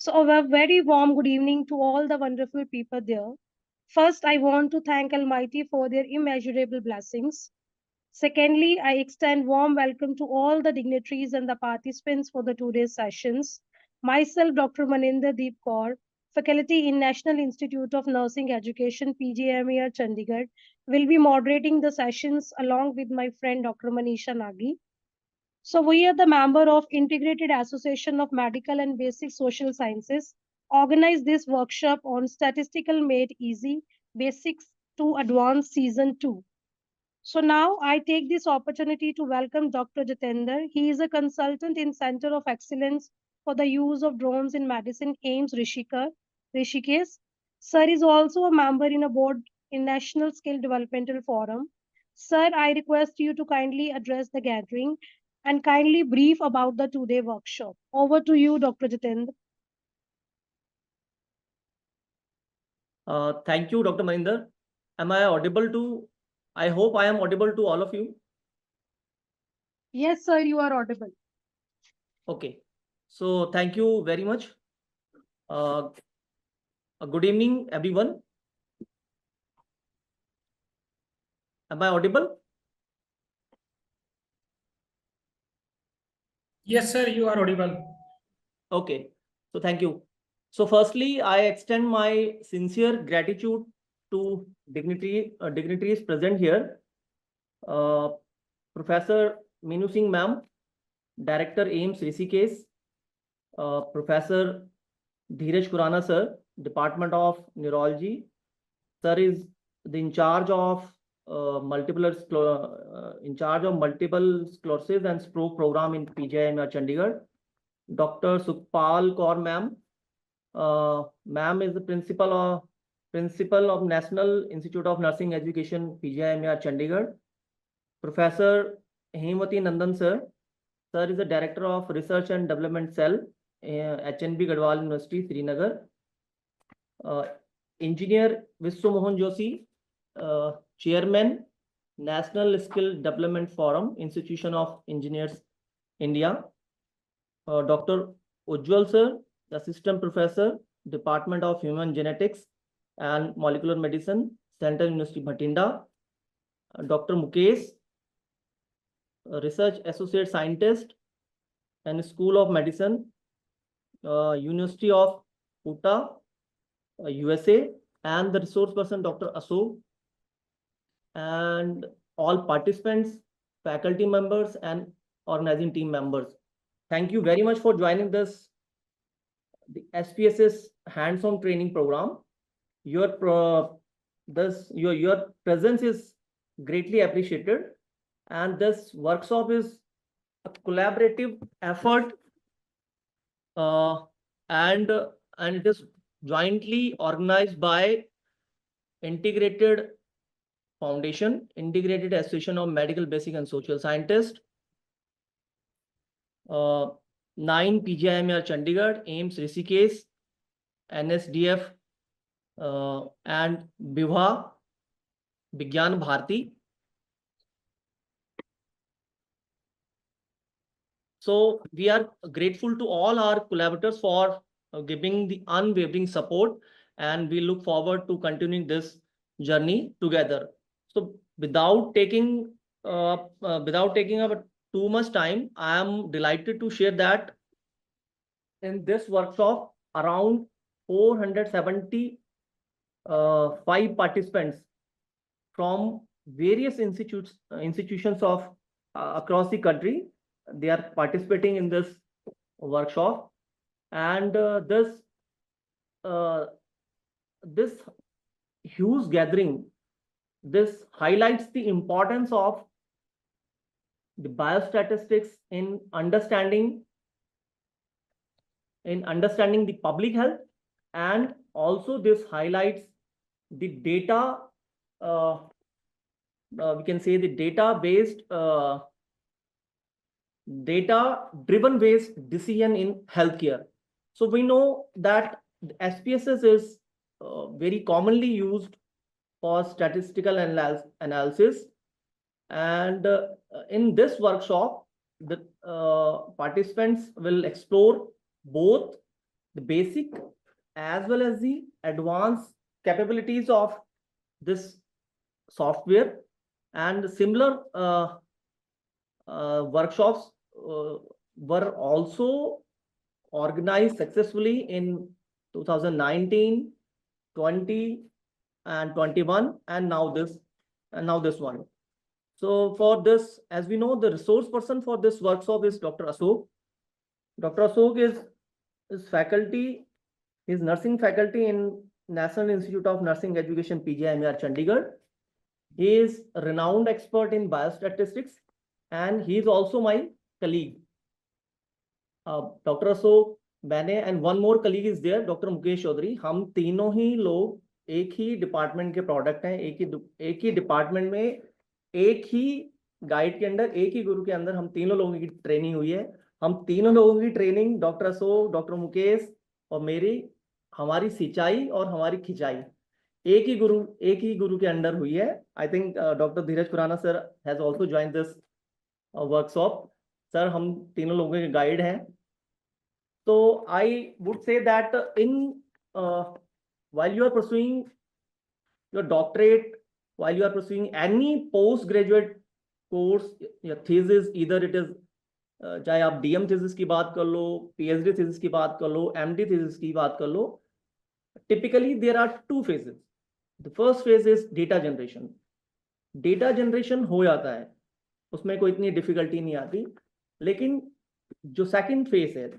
So, a very warm good evening to all the wonderful people there. First, I want to thank Almighty for their immeasurable blessings. Secondly, I extend warm welcome to all the dignitaries and the participants for the today's sessions. Myself, Dr. Maninder Deep Kaur, faculty in National Institute of Nursing Education, PGMER, Chandigarh, will be moderating the sessions along with my friend Dr. Manisha Nagi. So we are the member of Integrated Association of Medical and Basic Social Sciences, organize this workshop on Statistical Made Easy, Basics to Advanced Season 2. So now I take this opportunity to welcome Dr. Jitender. He is a consultant in Center of Excellence for the Use of Drones in Medicine, AIMS Rishikesh. Sir is also a member in a board in National Skill Developmental Forum. Sir, I request you to kindly address the gathering and kindly brief about the two-day workshop. Over to you, Dr. Jitender. Thank you, Dr. Maninder. Am I audible to? I hope I am audible to all of you. Yes, sir, you are audible. Okay. So thank you very much. Good evening, everyone. Am I audible? Yes, sir, you are audible. Okay. So thank you. So firstly, I extend my sincere gratitude to dignitaries present here. Professor Meenu Singh ma'am, Director AIMS Rishikesh, Professor Dheeraj Khurana sir, Department of Neurology. Sir is the in charge of multiple sclerosis and stroke program in PGIM Chandigarh. Dr. Sukhpal Kaur ma'am, ma'am is the principal of National Institute of Nursing Education PGIM Chandigarh. Professor Hemwati Nandan sir, sir is the Director of Research and Development Cell, HNB Gadwal University, Srinagar. Engineer Vishwa Mohan Joshi, Chairman, National Skill Development Forum, Institution of Engineers, India. Dr. Ujjwal sir, Assistant Professor, Department of Human Genetics and Molecular Medicine, Central University, Bhatinda. Dr. Mukesh, Research Associate Scientist and School of Medicine, University of Utah, USA, and the resource person, Dr. Ashok, and all participants, faculty members, and organizing team members. Thank you very much for joining the SPSS hands-on training program. Your presence is greatly appreciated, and this workshop is a collaborative effort, and it is jointly organized by Integrated Association of Medical, Basic and Social Scientists, 9 PGIMR Chandigarh, AIMS Rishikesh, NSDF, and Bivha Vigyan Bharati. So we are grateful to all our collaborators for giving the unwavering support, and we look forward to continuing this journey together. So without taking up too much time, I am delighted to share that in this workshop, around 475 participants from various institutions of across the country, they are participating in this workshop, and this huge gathering, this highlights the importance of the biostatistics in understanding the public health, and also this highlights the data, we can say the data-driven based decision in healthcare. So we know that SPSS is very commonly used for statistical analysis, and in this workshop, the participants will explore both the basic as well as the advanced capabilities of this software, and similar workshops were also organized successfully in 2019, 20, and 21, and now this one. So for this, as we know, the resource person for this workshop is Dr. Ashok. Dr. Ashok is faculty, is nursing faculty in National Institute of Nursing Education, PGIMER, Chandigarh. He is a renowned expert in biostatistics, and he is also my colleague. Dr. Ashok, मैंने and one more colleague is there, Dr. Mukesh Chaudhary. हम तीनों ही लोग एक ही department के product हैं. एक ही department में एक ही गाइड के अंदर, एक ही गुरु के अंदर हम तीनों लोगों की ट्रेनिंग हुई है. हम तीनों लोगों की training doctor Ashok, doctor Mukesh और मेरी, हमारी सिंचाई और हमारी खिंचाई एक ही गुरु के अंडर हुई है. I think doctor Dheeraj Khurana sir has also join this workshop. Sir हम तीनों लोगों के गाइड हैं. So I would say that in while you are pursuing your doctorate, while you are pursuing any postgraduate course या thesis, either it is चाहे आप DM thesis की बात कर लो, PhD thesis की बात कर लो, MD thesis की बात कर लो, typically there are two phases. The first phase is data generation. Data generation हो जाता है, उसमें कोई इतनी डिफिकल्टी नहीं आती. लेकिन जो सेकंड फेज है,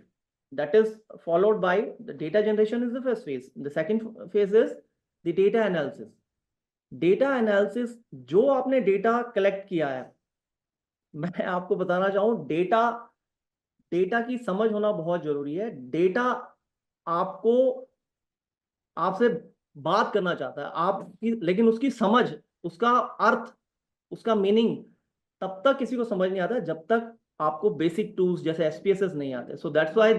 that is followed by the data generation is the first phase. The second phase is the data analysis. Data analysis, जो आपने डेटा कलेक्ट किया है, मैं आपको बताना चाहूँ, डेटा की समझ होना बहुत जरूरी है. डेटा आपसे बात करना चाहता है आपकी, लेकिन उसकी समझ, उसका अर्थ, उसका मीनिंग तब तक किसी को समझ नहीं आता जब तक आपको बेसिक टूल्स जैसे SPSS नहीं आते. So that's why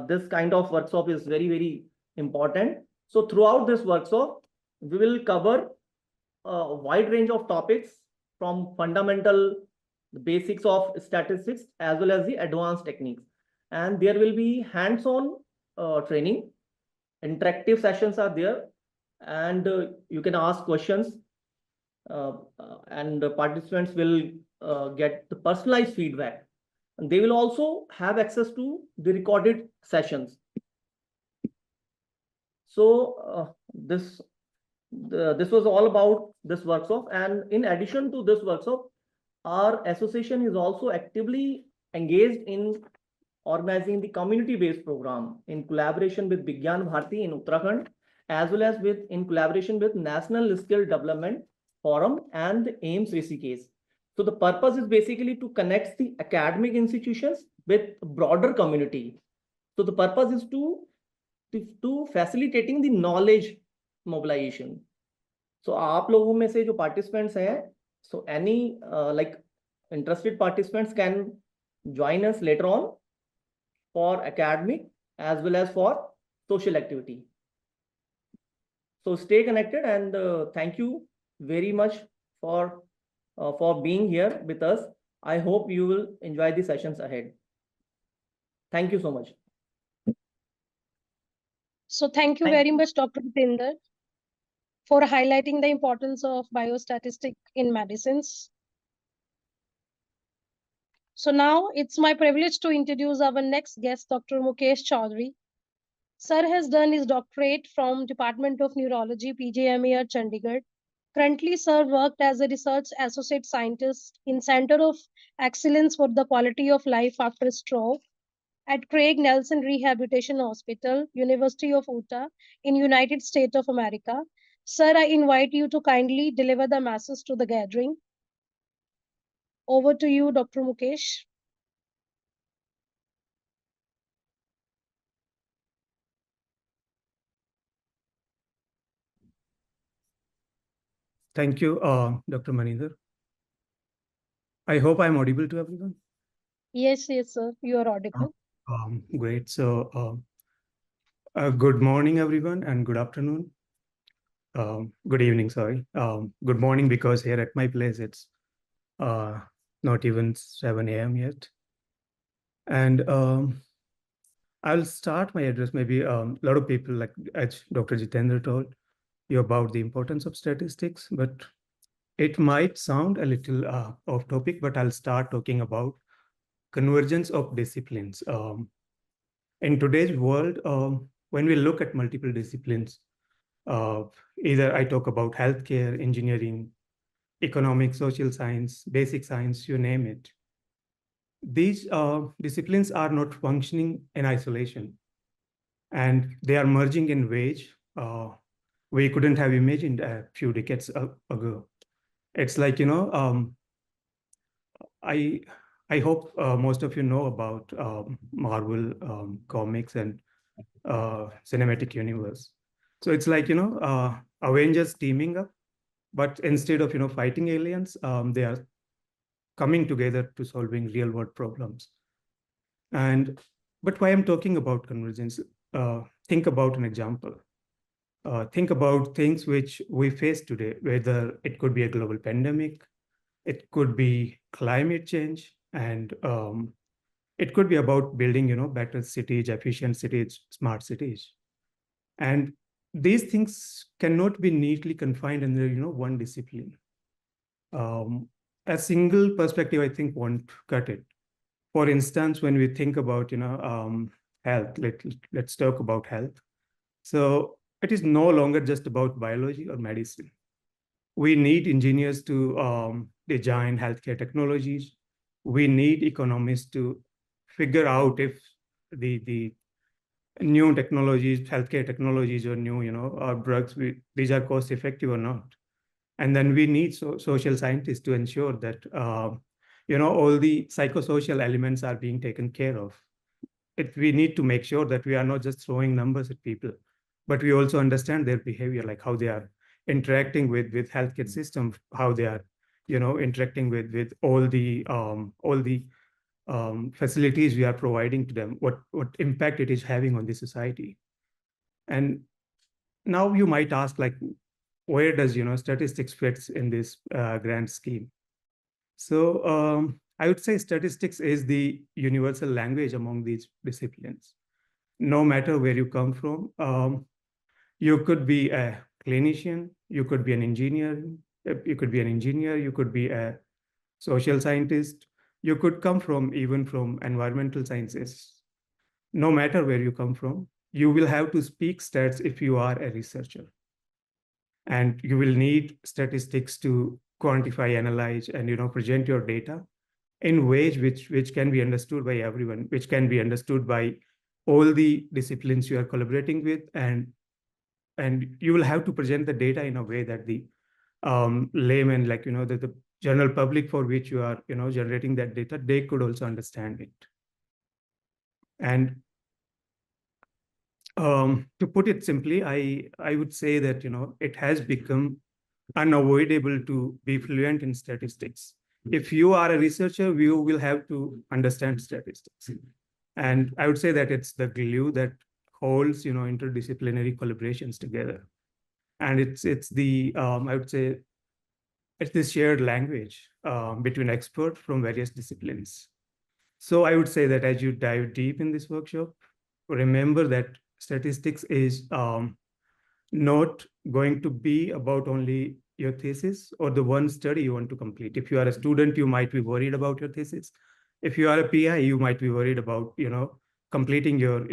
this kind of workshop is very, very important. So throughout this workshop, we will cover a wide range of topics, from fundamental basics of statistics as well as the advanced techniques. And there will be hands-on training. Interactive sessions are there, and you can ask questions, and the participants will get the personalized feedback. And they will also have access to the recorded sessions. So this was all about this workshop. And in addition to this workshop, our association is also actively engaged in organizing the community-based program in collaboration with Vigyan Bharati in Uttarakhand, as well as in collaboration with National Skill Development Forum and the AIMS Rishikesh. So the purpose is basically to connect the academic institutions with broader community. So the purpose is to facilitating the knowledge mobilization. So आप लोगों में से जो participants हैं, so any like interested participants can join us later on for academic as well as for social activity. So stay connected, and thank you very much for being here with us. I hope you will enjoy the sessions ahead. Thank you so much. So thank you very much, Dr. Tinder, for highlighting the importance of biostatistics in medicines. So now it's my privilege to introduce our next guest, Dr. Mukesh Chaudhary. Sir has done his doctorate from Department of Neurology, PGIMER, Chandigarh. Currently, Sir worked as a research associate scientist in Center of Excellence for the Quality of Life After Stroke at Craig Nelson Rehabilitation Hospital, University of Utah, in United States of America. Sir, I invite you to kindly deliver the message to the gathering. Over to you, Dr. Mukesh. Thank you, Dr. Maninder. I hope I'm audible to everyone. Yes, sir, you are audible. Great. So, good morning, everyone, and good afternoon. Good evening, sorry. Good morning, because here at my place, it's not even 7 a.m. yet. And I'll start my address. Maybe a lot of people, like as Dr. Jitendra told you about the importance of statistics, but it might sound a little off topic, but I'll start talking about convergence of disciplines. In today's world, when we look at multiple disciplines, uh, either I talk about healthcare, engineering, economics, social science, basic science, you name it. These disciplines are not functioning in isolation, and they are merging in ways we couldn't have imagined a few decades ago. It's like, I I hope most of you know about Marvel comics and cinematic universe. So it's like, Avengers teaming up, but instead of, fighting aliens, they are coming together to solving real world problems. And but why I'm talking about convergence? Think about an example. Think about things which we face today, whether it could be a global pandemic, it could be climate change, and it could be about building, better cities, efficient cities, smart cities. And these things cannot be neatly confined in the, one discipline. Um, a single perspective, I think, won't cut it. For instance, when we think about, health, let's talk about health. So it is no longer just about biology or medicine. We need engineers to design healthcare technologies. We need economists to figure out if the new technologies, healthcare technologies, or new drugs, these are cost effective or not. And then we need social scientists to ensure that all the psychosocial elements are being taken care of. We need to make sure that we are not just throwing numbers at people, but we also understand their behavior, like how they are interacting with healthcare system, how they are interacting with all the facilities we are providing to them, what impact it is having on the society. And now you might ask, like, where does statistics fits in this grand scheme? So I would say statistics is the universal language among these disciplines. No matter where you come from, you could be a clinician, you could be an engineer, you could be a social scientist, you could come from even from environmental sciences. No matter where you come from, you will have to speak stats if you are a researcher. And you will need statistics to quantify, analyze, and present your data in ways which can be understood by everyone, which can be understood by all the disciplines you are collaborating with, and you will have to present the data in a way that the layman, like the general public for which you are generating that data, they could also understand it. And to put it simply, I would say that it has become unavoidable to be fluent in statistics. If you are a researcher, you will have to understand statistics. And I would say that it's the glue that holds interdisciplinary collaborations together. And it's the I would say it's this shared language between experts from various disciplines. So I would say that as you dive deep in this workshop, remember that statistics is not going to be about only your thesis or the one study you want to complete. If you are a student, you might be worried about your thesis. If you are a PI, you might be worried about completing your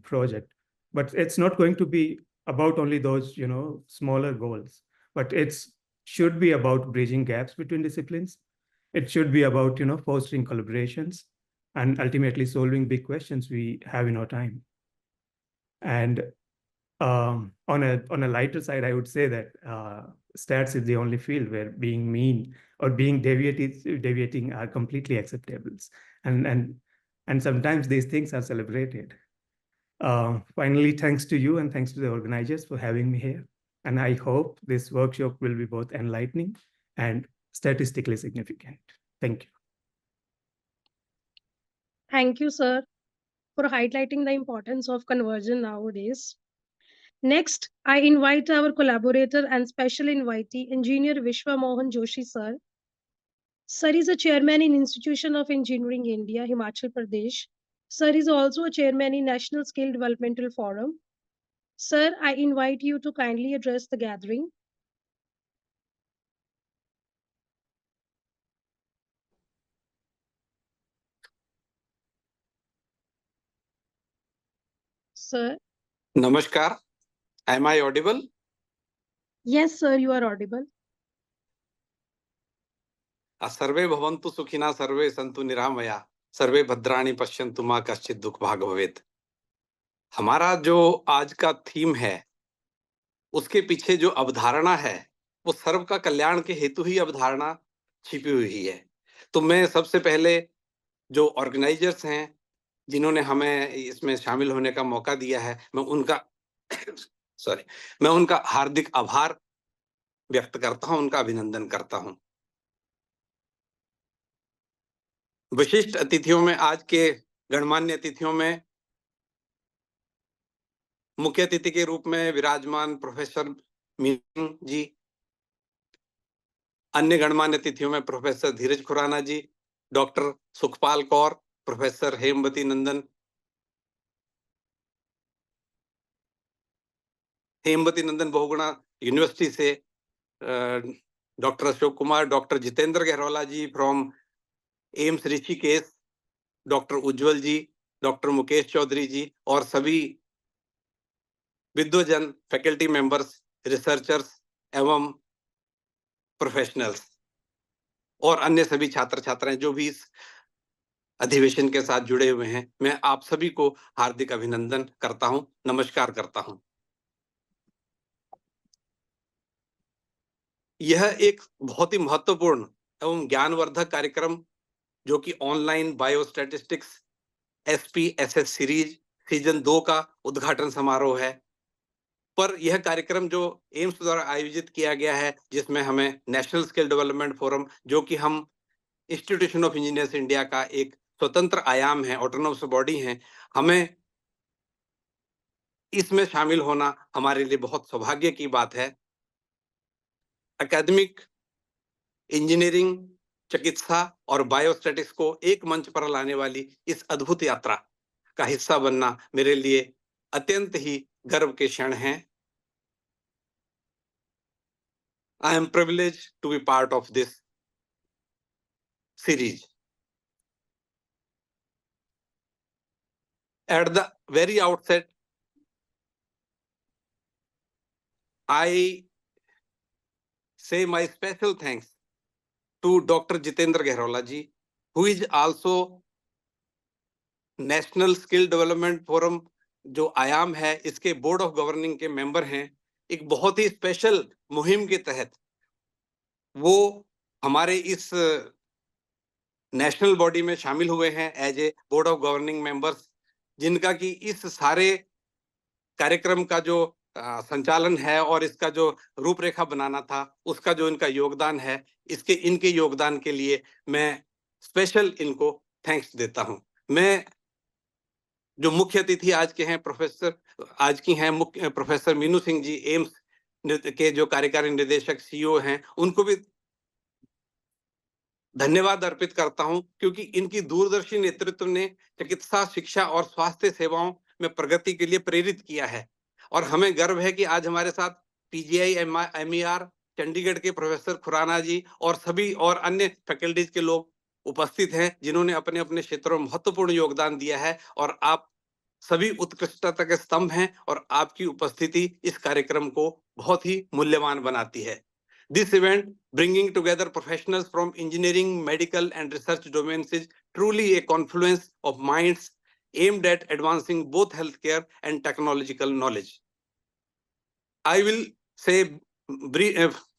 project. But it's not going to be about only those smaller goals. But it's should be about bridging gaps between disciplines. It should be about fostering collaborations and ultimately solving big questions we have in our time. And on a lighter side, I would say that stats is the only field where being mean or being deviating are completely acceptable, and sometimes these things are celebrated. Finally, thanks to you and thanks to the organizers for having me here. And I hope this workshop will be both enlightening and statistically significant. Thank you. Thank you, sir, for highlighting the importance of conversion nowadays. Next, I invite our collaborator and special invitee, Engineer Vishwa Mohan Joshi, sir. Sir is a chairman in Institution of Engineering India, Himachal Pradesh. Sir is also a chairman in National Skill Developmental Forum. Sir, I invite you to kindly address the gathering. Sir. Namaskar. Am I audible? Yes, sir, you are audible. सर्वे भवन्तु सुखिना सर्वे सन्तु निरामया सर्वे भद्राणि पश्यन्तु मा कश्चित् दुःख भाग भवेत्। हमारा जो आज का थीम है उसके पीछे जो अवधारणा है वो सर्व का कल्याण के हेतु ही अवधारणा छिपी हुई है। तो मैं सबसे पहले जो ऑर्गेनाइजर्स हैं जिन्होंने हमें इसमें शामिल होने का मौका दिया है मैं उनका हार्दिक आभार व्यक्त करता हूं, उनका अभिनंदन करता हूं। विशिष्ट अतिथियों में आज के गणमान्य अतिथियों में मुख्य अतिथि के रूप में विराजमान प्रोफेसर मीनू जी, अन्य गणमान्य अतिथियों में professor Dheeraj Khurana ji, doctor Sukhpal Kaur, professor Hemvati Nandan Bahuguna university से, doctor Ashok Kumar, doctor Jitendra Gaharola ji from AIIMS Rishikesh, doctor Ujjwal ji, doctor Mukesh Chaudhary ji और सभी विद्वजन, फैकल्टी मेंबर्स, रिसर्चर्स एवं प्रोफेशनल्स और अन्य सभी छात्र छात्राएं जो भी इस अधिवेशन के साथ जुड़े हुए हैं, मैं आप सभी को हार्दिक अभिनंदन करता हूं, नमस्कार करता हूं। यह एक बहुत ही महत्वपूर्ण एवं ज्ञानवर्धक कार्यक्रम जो कि online biostatistics SPSS series season 2 का उद्घाटन समारोह है। पर यह कार्यक्रम जो एम्स द्वारा आयोजित किया गया है, जिसमें हमें नेशनल स्किल डेवलपमेंट फोरम, जो कि हम इंस्टीट्यूशन ऑफ इंजीनियर्स इंडिया का एक स्वतंत्र आयाम है, ऑटोनोमस बॉडी है, हमें इसमें शामिल होना हमारे लिए बहुत सौभाग्य की बात है। एकेडमिक, इंजीनियरिंग, चिकित्सा और बायोस्टैटिक्स को एक मंच पर लाने वाली इस अद्भुत यात्रा का हिस्सा बनना मेरे लिए अत्यंत ही गर्व के क्षण हैं। I am privileged to be part of this series. At the very outset, I say my special thanks to Dr. Jitendra Gehrola ji, who is also National Skill Development Forum जो आयाम है इसके बोर्ड ऑफ गवर्निंग के member हैं। एक बहुत ही special मुहिम के तहत वो हमारे इस नेशनल बॉडी में शामिल हुए हैं as a board of governing members, जिनका कि इस सारे कार्यक्रम का जो संचालन है और इसका जो रूपरेखा बनाना था, उसका जो इनका योगदान है, इनके योगदान के लिए मैं स्पेशल इनको थैंक्स देता हूं। मैं जो मुख्य अतिथि आज के हैं प्रोफेसर मीनू सिंह जी, एम्स के जो कार्यकारी निदेशक CEO हैं, उनको भी धन्यवाद अर्पित करता हूं, क्योंकि इनकी दूरदर्शी नेतृत्व ने चिकित्सा, शिक्षा और स्वास्थ्य सेवाओं में प्रगति के लिए प्रेरित किया है। और हमें गर्व है कि आज हमारे साथ PGI MER चंडीगढ़ के प्रोफेसर खुराना जी और सभी और अन्य फैकल्टीज के लोग उपस्थित हैं, जिन्होंने अपने अपने क्षेत्रों में महत्वपूर्ण योगदान दिया है और आप सभी उत्कृष्टता के स्तंभ हैं और आपकी उपस्थिति इस कार्यक्रम को बहुत ही मूल्यवान बनाती है। This event, bringing together professionals from engineering, medical, and research domains, is truly a confluence of minds aimed at advancing both healthcare and technological knowledge. I will say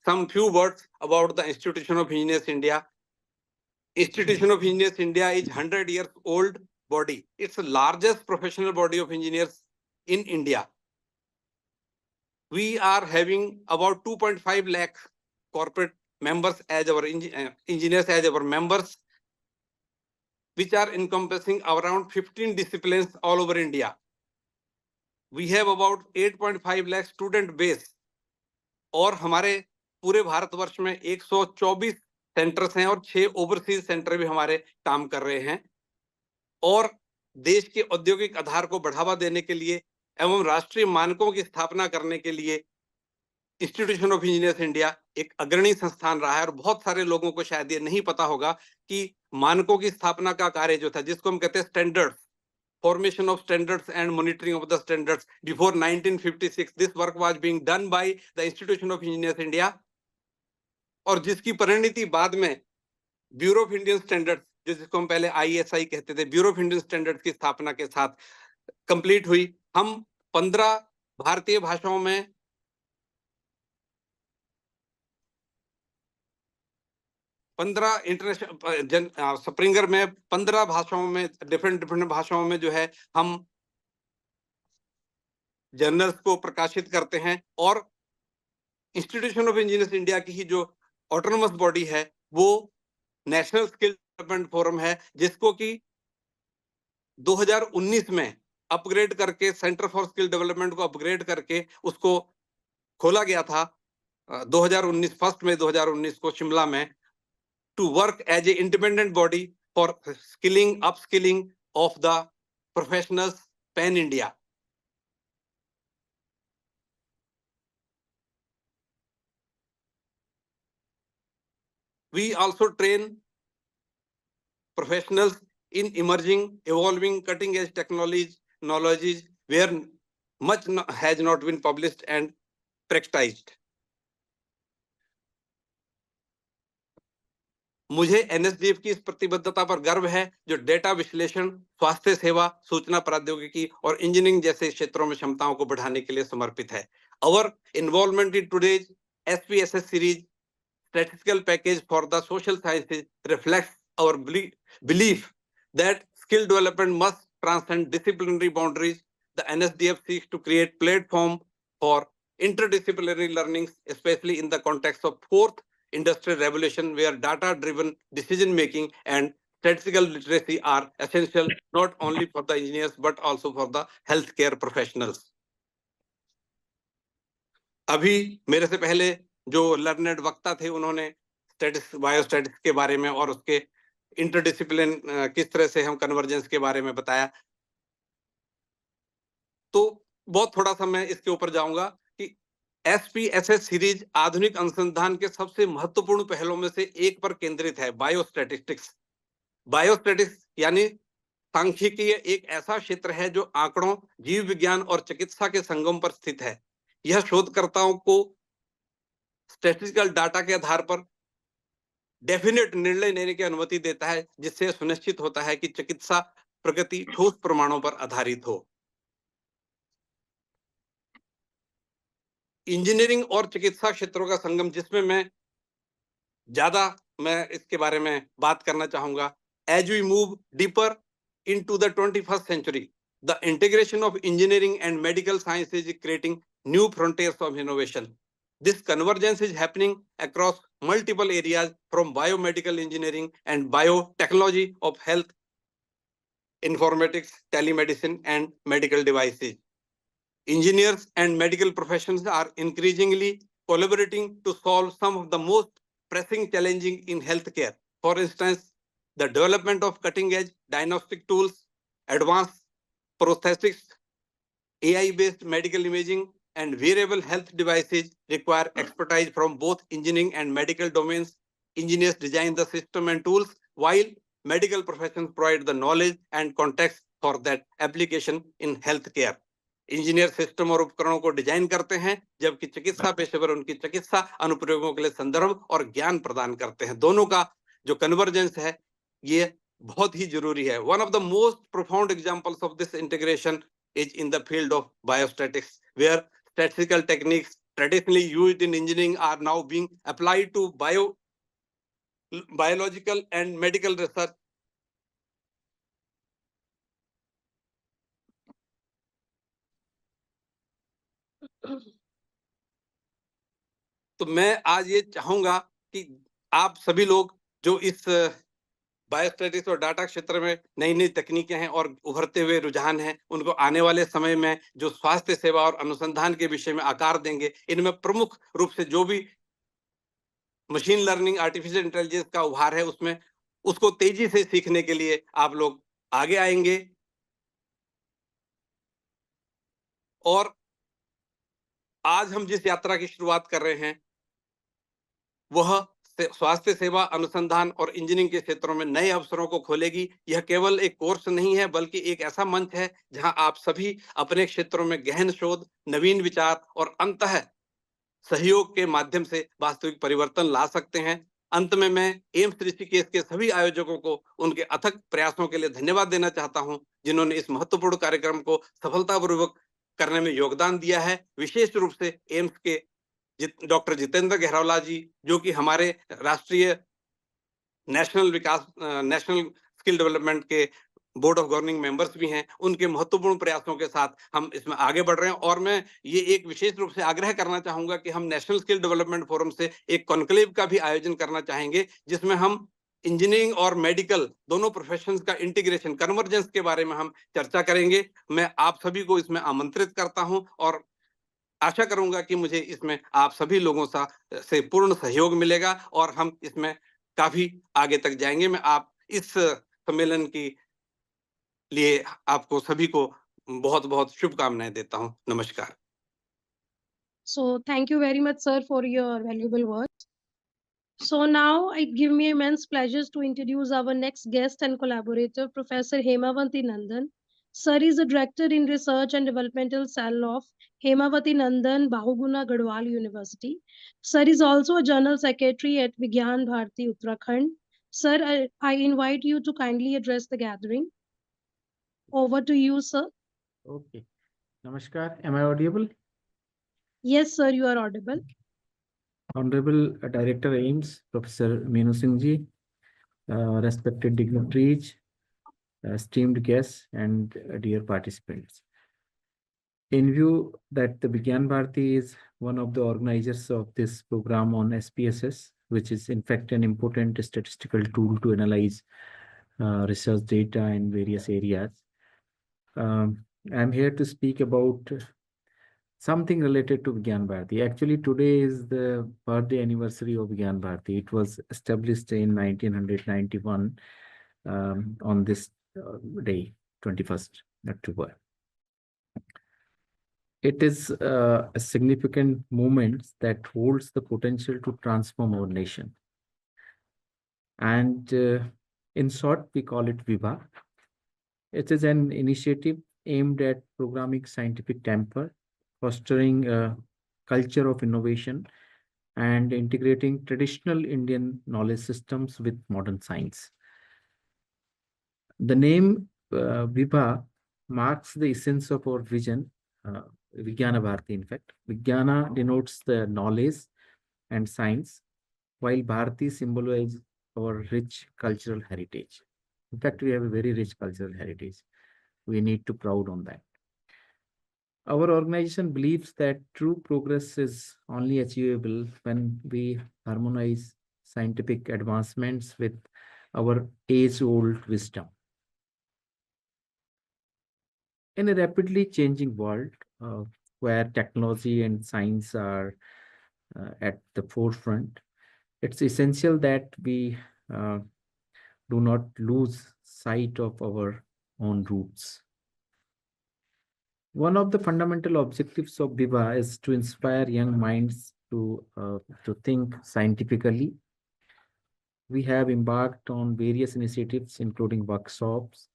some few words about the Institution of Engineers India. Institution of Engineers India is 100 years old body. It's the largest professional body of engineers in India. We are having about 2.5 lakh corporate members as our engineers as our members, which are encompassing around 15 disciplines all over India. We have about 8.5 lakh student base और हमारे पूरे भारतवर्ष में 124 centres हैं और 6 overseas centre भी हमारे काम कर रहे हैं। और देश के औद्योगिक आधार को बढ़ावा देने के लिए एवं राष्ट्रीय मानकों की स्थापना करने के लिए इंस्टीट्यूशन ऑफ इंजीनियर्स इंडिया एक अग्रणी संस्थान रहा है। और बहुत सारे लोगों को शायद ये नहीं पता होगा कि मानकों की स्थापना का कार्य जो था, जिसको हम कहते हैं standards, formation of standards and monitoring of the standards, before 1956 this work was being done by the Institution of Engineers India, और जिसकी परिणति बाद में ब्यूरो ऑफ इंडियन स्टैंडर्ड्स, जिसको हम पहले ISI कहते थे, ब्यूरो ऑफ इंडियन स्टैंडर्ड्स की स्थापना के साथ कंप्लीट हुई। हम 15 भारतीय भाषाओं में 15 इंटरनेशनल स्प्रिंगर में 15 भाषाओं में, डिफरेंट भाषाओं में जो है हम जर्नल्स को प्रकाशित करते हैं। और इंस्टीट्यूशन ऑफ इंजीनियर्स इंडिया की ही जो ऑटोनोमस बॉडी है वो नेशनल स्किल डेवलपमेंट फोरम है, जिसको कि 2019 में अपग्रेड करके, सेंटर फॉर स्किल डेवलपमेंट को अपग्रेड करके उसको खोला गया था 2019 फर्स्ट में 2019 को शिमला में, to work as a independent body for skilling upskilling of the professionals pan India. We also train professionals in emerging, evolving, cutting-edge technologies where much has not been published and practiced. मुझे NSDF की इस प्रतिबद्धता पर गर्व है, जो data विश्लेषण, स्वास्थ्य सेवा, सूचना प्रौद्योगिकी और इंजीनियरिंग जैसे क्षेत्रों में क्षमताओं को बढ़ाने के लिए समर्पित है। Our involvement in today's SPSS series statistical package for the social sciences reflects our belief that skill development must transcend disciplinary boundaries. The NSDF seeks to create platform for interdisciplinary learning, especially in the context of fourth industrial revolution, where data-driven decision-making and statistical literacy are essential not only for the engineers but also for the healthcare professionals. अभी मेरे से पहले जो learned वक्ता थे, उन्होंने biostatics के बारे में और उसके इंटरडिसिप्लिन किस तरह से हम कन्वर्जेंस के बारे में बताया। तो बहुत थोड़ा सा मैं इसके ऊपर जाऊंगा कि SPSS सीरीज आधुनिक अनुसंधान के सबसे महत्वपूर्ण पहलों में से एक पर केंद्रित है, बायोस्टैटिस्टिक्स। बायोस्टैटिक्स यानी सांख्यिकी एक ऐसा क्षेत्र है जो आंकड़ों, जीव विज्ञान और चिकित्सा के संगम पर स्थित है। यह शोधकर्ताओं को स्टैटिस्टिकल डाटा के आधार पर डेफिनेट निर्णय लेने की अनुमति देता है, जिससे सुनिश्चित होता है कि चिकित्सा प्रगति ठोस प्रमाणों पर आधारित हो। इंजीनियरिंग और चिकित्सा क्षेत्रों का संगम, जिसमें मैं इसके बारे में बात करना चाहूंगा। As we move deeper into the 21st century, the integration of engineering and medical sciences is creating new frontiers of innovation. This convergence is happening across multiple areas, from biomedical engineering and biotechnology of health, informatics, telemedicine, and medical devices. Engineers and medical professions are increasingly collaborating to solve some of the most pressing challenges in healthcare. For instance, the development of cutting-edge diagnostic tools, advanced prosthetics, AI-based medical imaging, and wearable health devices require expertise from both engineering and medical domains. Engineers design the system and tools, while medical professions provide the knowledge and context for that application in healthcare. Engineer system और उपकरणों को design करते हैं, जबकि चिकित्सा पेशेवर उनकी चिकित्सा अनुप्रयोगों के लिए संदर्भ और ज्ञान प्रदान करते हैं। दोनों का जो कन्वर्जेंस है, ये बहुत ही जरूरी है। One of the most profound examples of this integration is in the field of biostatistics, where statistical techniques traditionally used in engineering are now being applied to biological and medical research. तो मैं आज ये चाहूंगा कि आप सभी लोग जो इस बायोस्टैटिक्स और डाटा क्षेत्र में नई नई तकनीकें हैं और उभरते हुए रुझान हैं, उनको आने वाले समय में जो स्वास्थ्य सेवा और अनुसंधान के विषय में आकार देंगे, इनमें प्रमुख रूप से जो भी मशीन लर्निंग, आर्टिफिशियल इंटेलिजेंस का उभार है, उसमें उसको तेजी से सीखने के लिए आप लोग आगे आएंगे। और आज हम जिस यात्रा की शुरुआत कर रहे हैं वह स्वास्थ्य सेवा अनुसंधान और इंजीनियरिंग के क्षेत्रों में नए अवसरों को खोलेगी। यह केवल एक कोर्स नहीं है बल्कि एक ऐसा मंच है जहां आप सभी अपने क्षेत्रों में गहन शोध, नवीन विचार और अंततः सहयोग के माध्यम से वास्तविक परिवर्तन ला सकते हैं। अंत में मैं एम्स ऋषिकेश के सभी आयोजकों को उनके अथक प्रयासों के लिए धन्यवाद देना चाहता हूं, जिन्होंने इस महत्वपूर्ण कार्यक्रम को सफलतापूर्वक करने में योगदान दिया है। विशेष रूप से एम्स के डॉक्टर जितेंद्र गहरौला जी, जो कि हमारे राष्ट्रीय नेशनल स्किल डेवलपमेंट के बोर्ड ऑफ गवर्निंग मेंबर्स भी हैं। उनके महत्वपूर्ण प्रयासों के साथ हम इसमें आगे बढ़ रहे हैं और मैं ये एक विशेष रूप से आग्रह करना चाहूंगा कि हम नेशनल स्किल डेवलपमेंट फोरम से एक कॉन्क्लेव का भी आयोजन करना चाहेंगे, जिसमें हम इंजीनियरिंग और मेडिकल दोनों प्रोफेशंस का इंटीग्रेशन, कन्वर्जेंस के बारे में हम चर्चा करेंगे। मैं आप सभी को इसमें आमंत्रित करता हूं और आशा करूंगा कि मुझे इसमें आप सभी लोगों से पूर्ण सहयोग मिलेगा और हम इसमें काफी आगे तक जाएंगे। मैं आप इस सम्मेलन की लिए आपको सभी को बहुत-बहुत शुभकामनाएं देता हूं। नमस्कार। So thank you very much, sir, for your valuable words. So now it gives me immense pleasure to introduce our next guest and collaborator, Professor Hemavati Nandan. Sir is a director in research and developmental cell of Hemavati Nandan, Bahuguna Gadwal University. Sir is also a general secretary at Vigyan Bharati Uttarakhand. Sir, I invite you to kindly address the gathering. Over to you, sir. Okay. Namaskar. Am I audible? Yes, sir, you are audible. Honorable Director AIMS, Professor Meenu Singh ji, respected dignitaries, esteemed guests, and dear participants. In view that the Vigyan Bharati is one of the organizers of this program on SPSS, which is in fact an important statistical tool to analyze research data in various areas. I'm here to speak about something related to Vigyan Bharati. Actually, today is the birthday anniversary of Vigyan Bharati. It was established in 1991 on this day, 21st October. It is a significant movement that holds the potential to transform our nation. And in short, we call it VIVA. It is an initiative aimed at programming scientific temper, fostering a culture of innovation, and integrating traditional Indian knowledge systems with modern science. The name Vibha marks the essence of our vision, Vijnana Bharati, in fact. Vijnana denotes the knowledge and science, while Bharati symbolizes our rich cultural heritage. In fact, we have a very rich cultural heritage. We need to proud on that. Our organization believes that true progress is only achievable when we harmonize scientific advancements with our age-old wisdom. In a rapidly changing world where technology and science are at the forefront, it's essential that we do not lose sight of our own roots. One of the fundamental objectives of Viva is to inspire young minds to think scientifically. We have embarked on various initiatives, including workshops,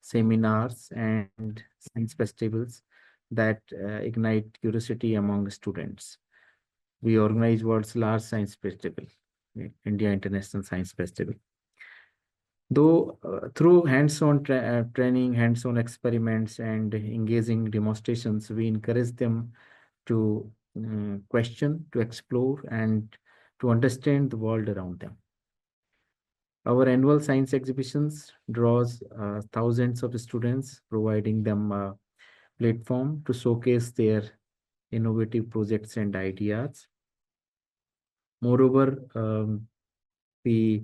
seminars, and science festivals that ignite curiosity among students. We organize world's largest science festival, India International Science Festival. Though through hands-on training, hands-on experiments, and engaging demonstrations, we encourage them to question, to explore, and to understand the world around them. Our annual science exhibitions draws thousands of students, providing them a platform to showcase their innovative projects and ideas. Moreover, we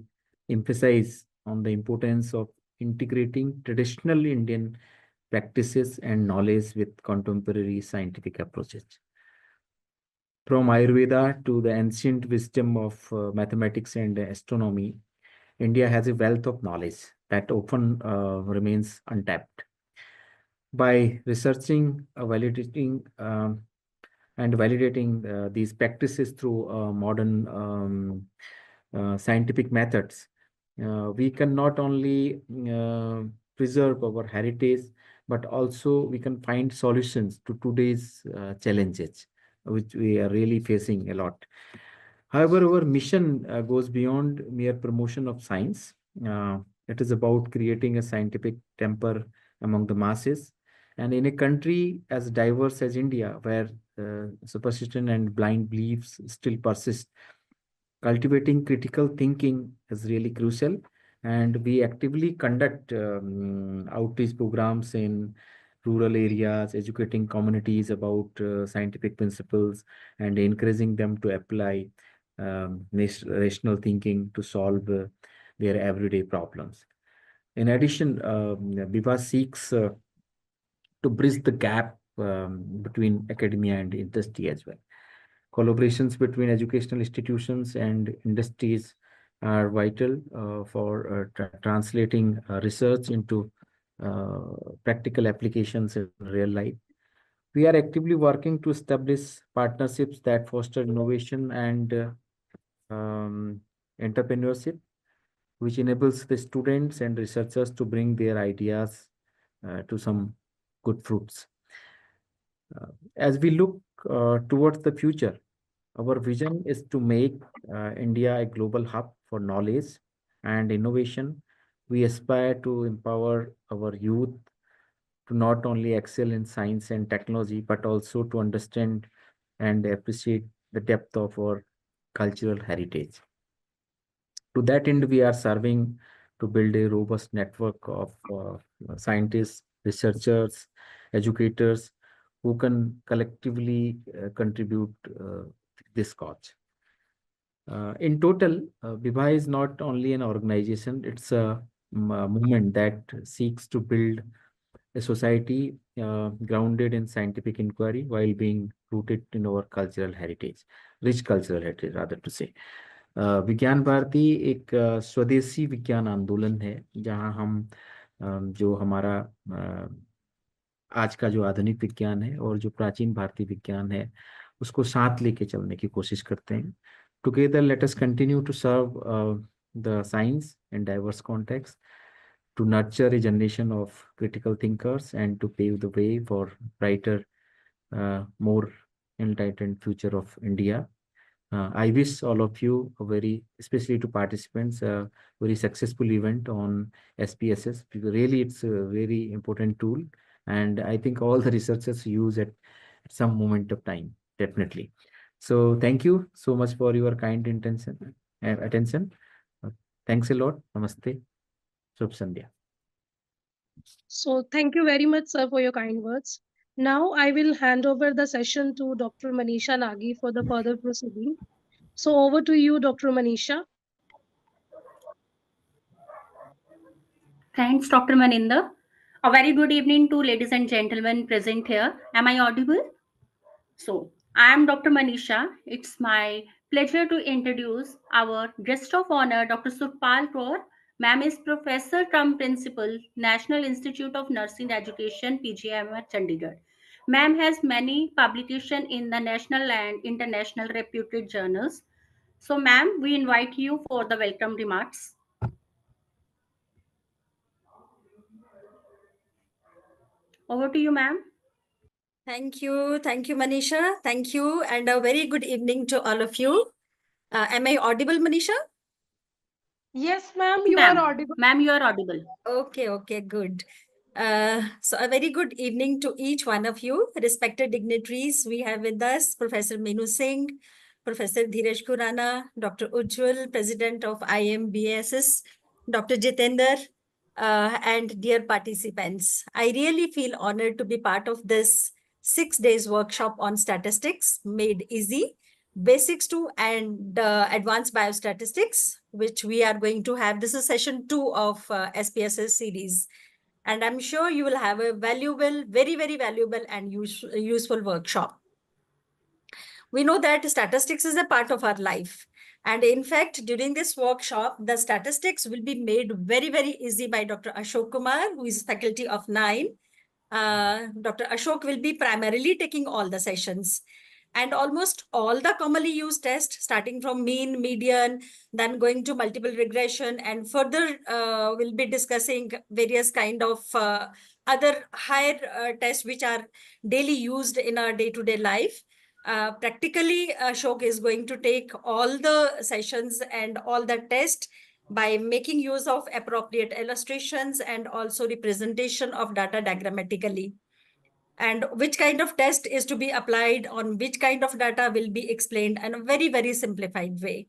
emphasize on the importance of integrating traditional Indian practices and knowledge with contemporary scientific approaches. From Ayurveda to the ancient wisdom of mathematics and astronomy, India has a wealth of knowledge that often remains untapped. By researching, validating these practices through modern scientific methods, we can not only preserve our heritage, but also we can find solutions to today's challenges, which we are really facing a lot. However, our mission goes beyond mere promotion of science. Uh, it is about creating a scientific temper among the masses. And in a country as diverse as India, where superstition and blind beliefs still persist, cultivating critical thinking is really crucial. And we actively conduct outreach programs in rural areas, educating communities about scientific principles and encouraging them to apply rational thinking to solve their everyday problems. In addition, Biva seeks to bridge the gap between academia and industry as well. Collaborations between educational institutions and industries are vital for translating research into practical applications in real life. We are actively working to establish partnerships that foster innovation and entrepreneurship, which enables the students and researchers to bring their ideas to some good fruits. As we look towards the future, our vision is to make India a global hub for knowledge and innovation. We aspire to empower our youth to not only excel in science and technology, but also to understand and appreciate the depth of our cultural heritage. To that end, we are serving to build a robust network of scientists, researchers, educators who can collectively contribute this cause. In total, Vibha is not only an organization, it's a movement that seeks to build a society grounded in scientific inquiry while being rooted in our cultural heritage, rich cultural heritage, rather to say. विज्ञान भारती एक स्वदेशी विज्ञान आंदोलन है, जहां हम जो हमारा आज का जो आधुनिक विज्ञान है और जो प्राचीन भारतीय विज्ञान है उसको साथ लेके चलने की कोशिश करते हैं. Together let us continue to serve the science in diverse context, to nurture a generation of critical thinkers and to pave the way for brighter, more enlightened future of India. I wish all of you a very, especially to participants, a very successful event on SPSS, because really it's a very important tool, and I think all the researchers use it at some moment of time, definitely. So thank you so much for your kind attention. Thanks a lot. Namaste. Shubh Sandhya. So thank you very much, sir, for your kind words. Now I will hand over the session to Dr. Manisha Nagi for the further proceeding. So over to you, Dr. Manisha. Thanks, Dr. Maninder. A very good evening to ladies and gentlemen present here. Am I audible? So, I am Dr. Manisha. It's my pleasure to introduce our guest of honor, Dr. Surpal Kaur. Ma'am is Professor cum Principal, National Institute of Nursing Education, PGIM at Chandigarh. Ma'am has many publications in the national and international reputed journals. So, ma'am, we invite you for the welcome remarks. Over to you, ma'am. Thank you, Manisha. Thank you, and a very good evening to all of you. Am I audible, Manisha? Yes, ma'am, you are audible. Ma'am, you are audible. Okay, good. So a very good evening to each one of you, respected dignitaries. We have with us Professor Menu Singh, Professor Dheeraj Khurana, Dr. Ujjwal, President of IMBSS, Dr. Jitender, and dear participants. I really feel honored to be part of this 6 days workshop on statistics made easy, basics to and advanced biostatistics, which we are going to have. This is session 2 of SPSS series. And I'm sure you will have a valuable, very, very valuable and useful workshop. We know that statistics is a part of our life. And in fact, during this workshop, the statistics will be made very, very easy by Dr. Ashok Kumar, who is faculty of 9. Dr. Ashok will be primarily taking all the sessions. And almost all the commonly used tests, starting from mean, median, then going to multiple regression, and further we'll be discussing various kind of other higher tests which are daily used in our day-to-day life. Practically, Ashok is going to take all the sessions and all the tests by making use of appropriate illustrations and also representation of data diagrammatically. And which kind of test is to be applied on which kind of data will be explained in a very, very simplified way.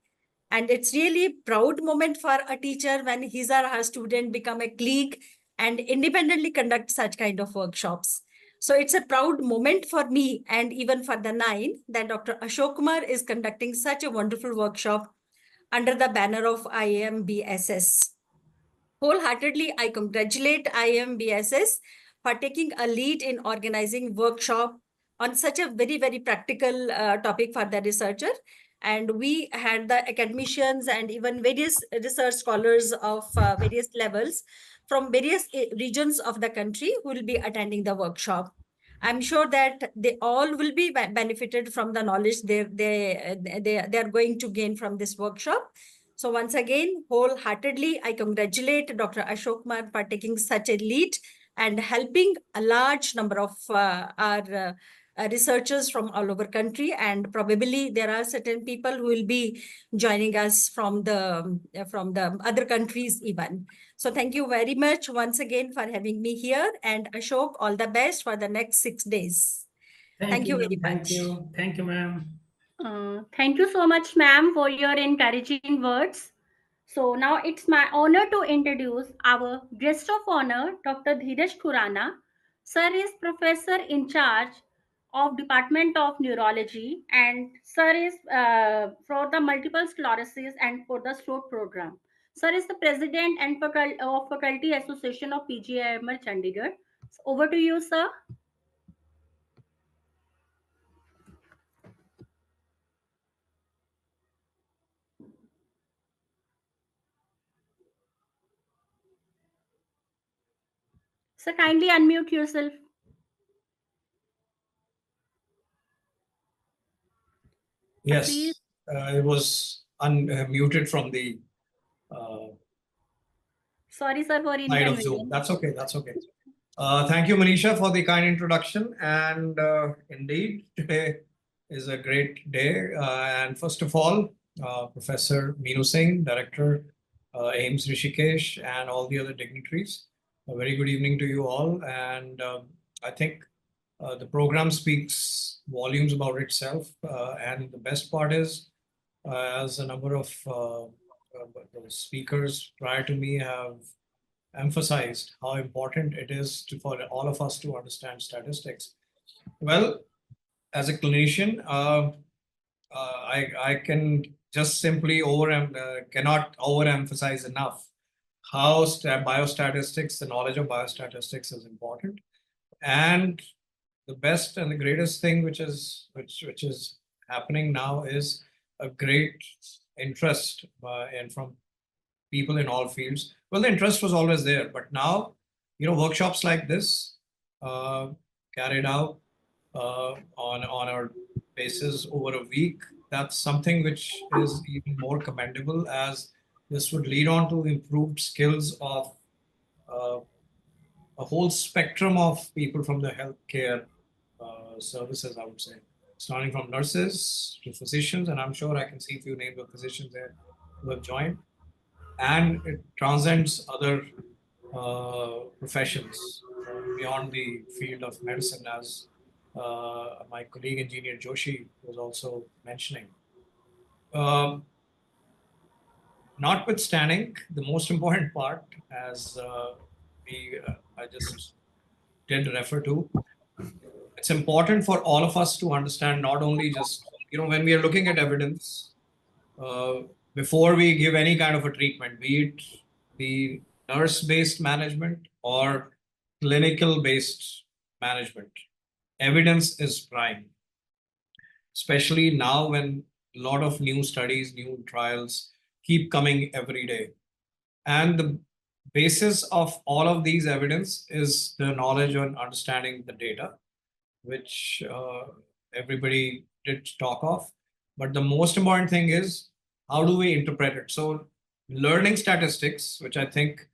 And it's really proud moment for a teacher when his or her student become a clique and independently conduct such kind of workshops. So it's a proud moment for me and even for the 9 that Dr. Ashok Kumar is conducting such a wonderful workshop under the banner of IMBSS. Wholeheartedly, I congratulate IMBSS for taking a lead in organizing workshop on such a very, very practical topic for the researcher. And we had the academicians and even various research scholars of various levels from various regions of the country who will be attending the workshop. I'm sure that they all will be benefited from the knowledge they are going to gain from this workshop. So once again, wholeheartedly, I congratulate Dr. Ashok Kumar for taking such a lead and helping a large number of our researchers from all over country. And probably there are certain people who will be joining us from the other countries even. So thank you very much once again for having me here. And Ashok, all the best for the next 6 days. Thank you very much. Thank you, ma'am. Thank you so much, ma'am, for your encouraging words. So now it's my honor to introduce our guest of honor, Dr. Dheeraj Khurana. Sir is professor in charge of Department of Neurology, and Sir is for the multiple sclerosis and for the stroke program. Sir is the president and Faculty Association of PGIMR Chandigarh. So over to you, sir. So kindly unmute yourself. Yes, Please. I was unmuted from the Sorry, sir, for side of Zoom. inconvenience. That's okay. That's okay. Thank you, Manisha, for the kind introduction. And indeed, today is a great day. And first of all, Professor Meenu Singh, Director, AIMS Rishikesh, and all the other dignitaries. A very good evening to you all. And I think the program speaks volumes about itself. And the best part is, as a number of speakers prior to me have emphasized how important it is for all of us to understand statistics. Well, as a clinician, I can just simply cannot overemphasize enough how biostatistics, the knowledge of biostatistics is important. And the best and the greatest thing which is happening now is a great interest and from people in all fields. Well, the interest was always there, but now, workshops like this carried out on a basis over a week, that's something which is even more commendable, as this would lead on to improved skills of a whole spectrum of people from the healthcare services, I would say, starting from nurses to physicians, and I'm sure I can see a few names of physicians there who have joined. And it transcends other professions beyond the field of medicine, as my colleague Engineer Joshi was also mentioning. Notwithstanding, the most important part, as I just did refer to, it's important for all of us to understand not only just, when we are looking at evidence, before we give any kind of a treatment, be it the nurse-based management or clinical-based management, evidence is prime. Especially now when a lot of new studies, new trials keep coming every day. And basis of all of these evidence is the knowledge and understanding the data, which everybody did talk of. But the most important thing is, how do we interpret it? So learning statistics, which I think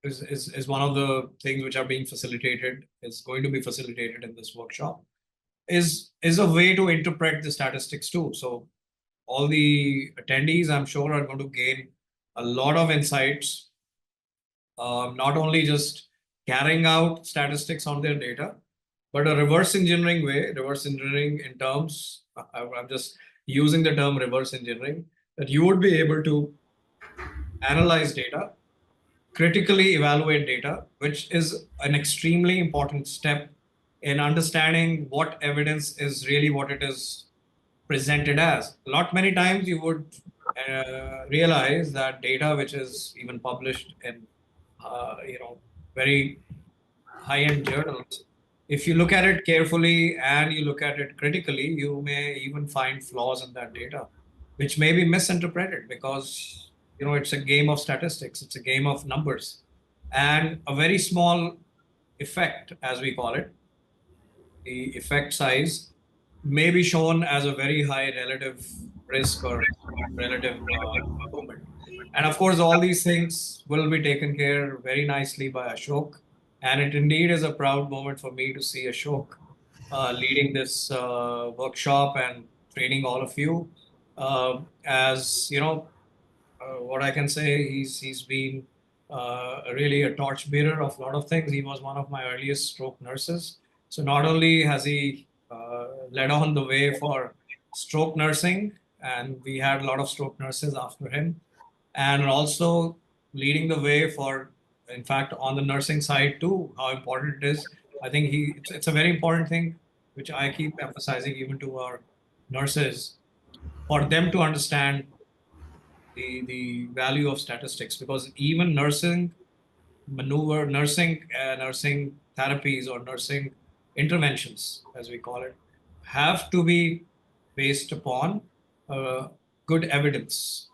is one of the things which are being facilitated, is going to be facilitated in this workshop, is a way to interpret the statistics too. So all the attendees, I'm sure, are going to gain a lot of insights, not only just carrying out statistics on their data, but a reverse engineering way, reverse engineering in terms, I'm just using the term reverse engineering, that you would be able to analyze data, critically evaluate data, which is an extremely important step in understanding what evidence is really what it is presented as. Not many times you would realize that data which is even published in very high-end journals, if you look at it carefully and you look at it critically, you may even find flaws in that data, which may be misinterpreted because it's a game of statistics, it's a game of numbers, and a very small effect, as we call it, the effect size, may be shown as a very high relative risk or relative improvement. And of course, all these things will be taken care very nicely by Ashok. And it indeed is a proud moment for me to see Ashok leading this workshop and training all of you. As you know, what I can say, he's been really a torchbearer of a lot of things. He was one of my earliest stroke nurses. So not only has he led on the way for stroke nursing, and we had a lot of stroke nurses after him, and also leading the way for, in fact, on the nursing side too, how important it is. I think it's a very important thing, which I keep emphasizing even to our nurses, for them to understand the value of statistics, because even nursing nursing therapies or nursing interventions, as we call it, have to be based upon good evidence.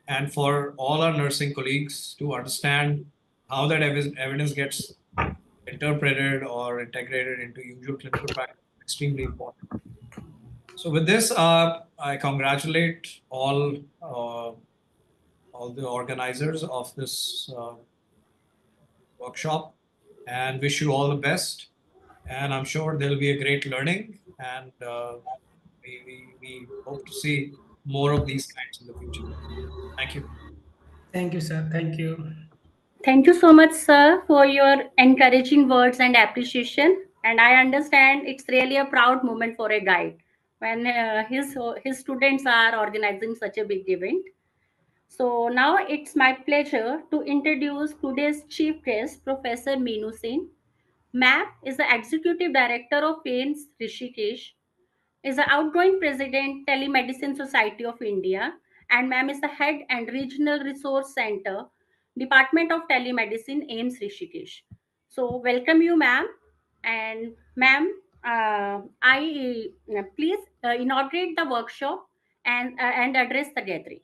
And for all our nursing colleagues to understand how that evidence gets interpreted or integrated into usual clinical practice, extremely important. So with this, I congratulate all the organizers of this workshop and wish you all the best. And I'm sure there'll be a great learning, and we hope to see more of these kinds in the future. Thank you. Thank you, sir. Thank you. Thank you so much, sir, for your encouraging words and appreciation. And I understand it's really a proud moment for a guide when his students are organizing such a big event. So now it's my pleasure to introduce today's chief guest, Professor Meenu Singh. Ma'am is the Executive Director of AIMS Rishikesh, is the outgoing President, Telemedicine Society of India, and ma'am is the Head and Regional Resource Center, Department of Telemedicine, AIMS Rishikesh. So welcome you, ma'am. And ma'am, please inaugurate the workshop and address the gathering.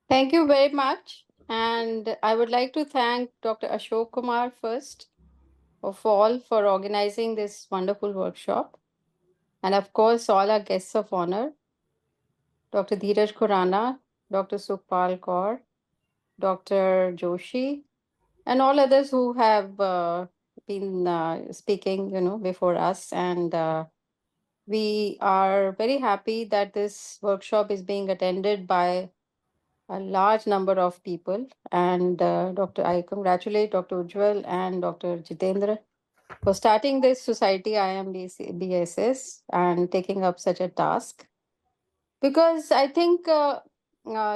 Thank you very much. And I would like to thank Dr. Ashok Kumar first of all for organizing this wonderful workshop. And of course, all our guests of honor, Dr. Dheeraj Khurana, Dr. Sukhpal Kaur, Dr. Joshi, and all others who have been speaking, before us. And we are very happy that this workshop is being attended by a large number of people. And I congratulate Dr. Ujjwal and Dr. Jitendra for starting this society BSS and taking up such a task. Because I think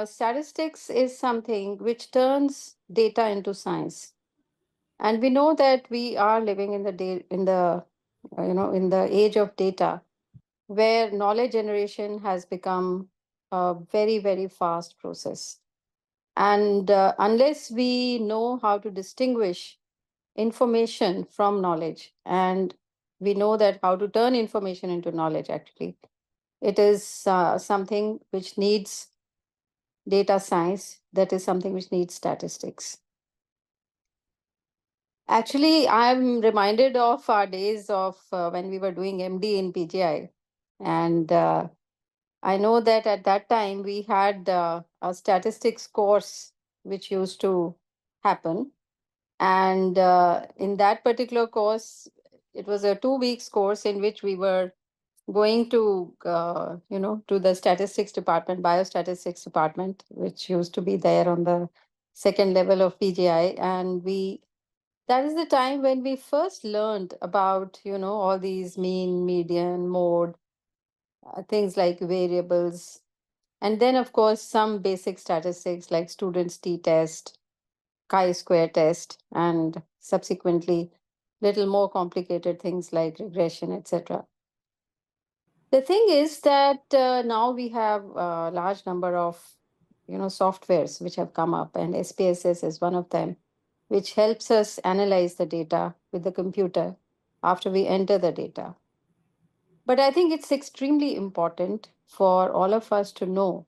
statistics is something which turns data into science. And we know that we are living in the age of data, where knowledge generation has become a very, very fast process. And unless we know how to distinguish information from knowledge, and we know that how to turn information into knowledge, actually, it is something which needs data science, that is something which needs statistics. Actually, I'm reminded of our days of when we were doing MD in PGI. And I know that at that time we had a statistics course which used to happen. And in that particular course, it was a 2 weeks course in which we were going to, to the statistics department, biostatistics department, which used to be there on the second level of PGI. And that is the time when we first learned about, all these mean, median, mode, things like variables. And then, of course, some basic statistics like students t-test, chi-square test, and subsequently little more complicated things like regression, etc. The thing is that now we have a large number of softwares which have come up, and SPSS is one of them, which helps us analyze the data with the computer after we enter the data. But I think it's extremely important for all of us to know,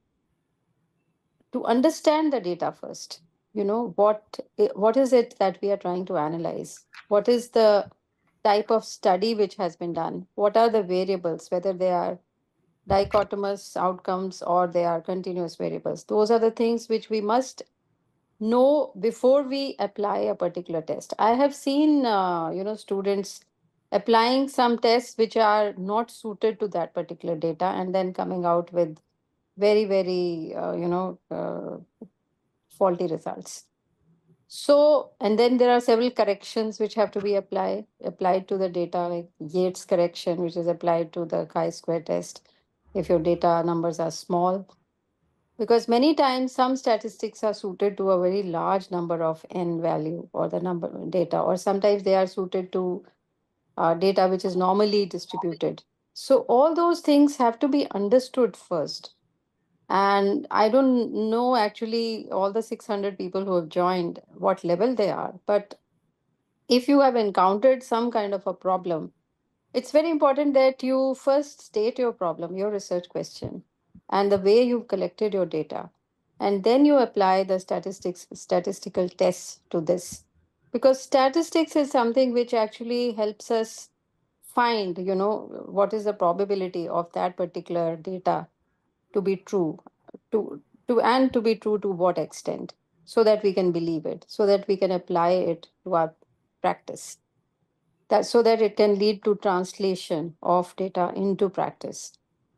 to understand the data first. What is it that we are trying to analyze? What is the type of study which has been done? What are the variables, whether they are dichotomous outcomes or they are continuous variables? Those are the things which we must know before we apply a particular test. I have seen students applying some tests which are not suited to that particular data and then coming out with very, very faulty results. So, and then there are several corrections which have to be applied to the data, like Yates correction, which is applied to the chi-square test if your data numbers are small. Because many times some statistics are suited to a very large number of n value or the number data, or sometimes they are suited to data which is normally distributed. So all those things have to be understood first. And I don't know actually all the 600 people who have joined what level they are. But if you have encountered some kind of a problem, it's very important that you first state your problem, your research question, and the way you've collected your data. And then you apply the statistical tests to this. Because statistics is something which actually helps us find, what is the probability of that particular data to be true, to be true to what extent, so that we can believe it, so that we can apply it to our practice, that so that it can lead to translation of data into practice.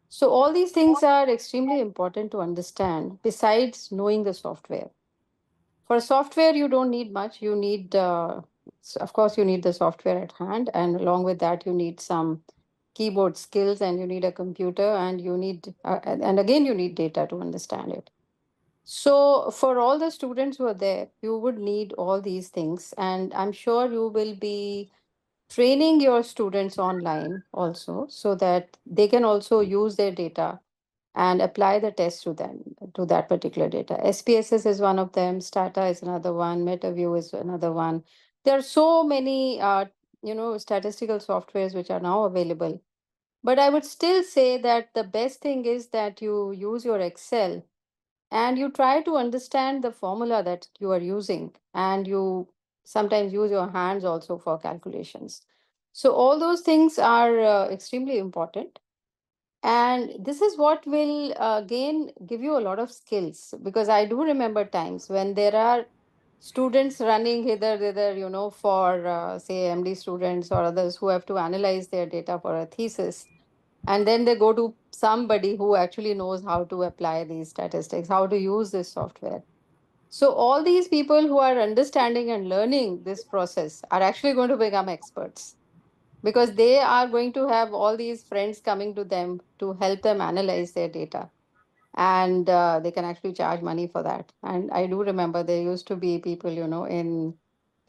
So all these things are extremely important to understand besides knowing the software. For software, you don't need much. You need, of course, you need the software at hand, and along with that, you need some keyboard skills, and you need a computer, and you need, and again, you need data to understand it. So for all the students who are there, you would need all these things, and I'm sure you will be training your students online also, so that they can also use their data and apply the test to them, to that particular data. SPSS is one of them, Stata is another one, MetaView is another one. There are so many statistical softwares which are now available. But I would still say that the best thing is that you use your Excel and you try to understand the formula that you are using, and you sometimes use your hands also for calculations. So all those things are extremely important. And this is what will again give you a lot of skills, because I do remember times when there are students running hither, thither, for say MD students or others who have to analyze their data for a thesis. And then they go to somebody who actually knows how to apply these statistics, how to use this software. So all these people who are understanding and learning this process are actually going to become experts, because they are going to have all these friends coming to them to help them analyze their data. And they can actually charge money for that. And I do remember there used to be people, in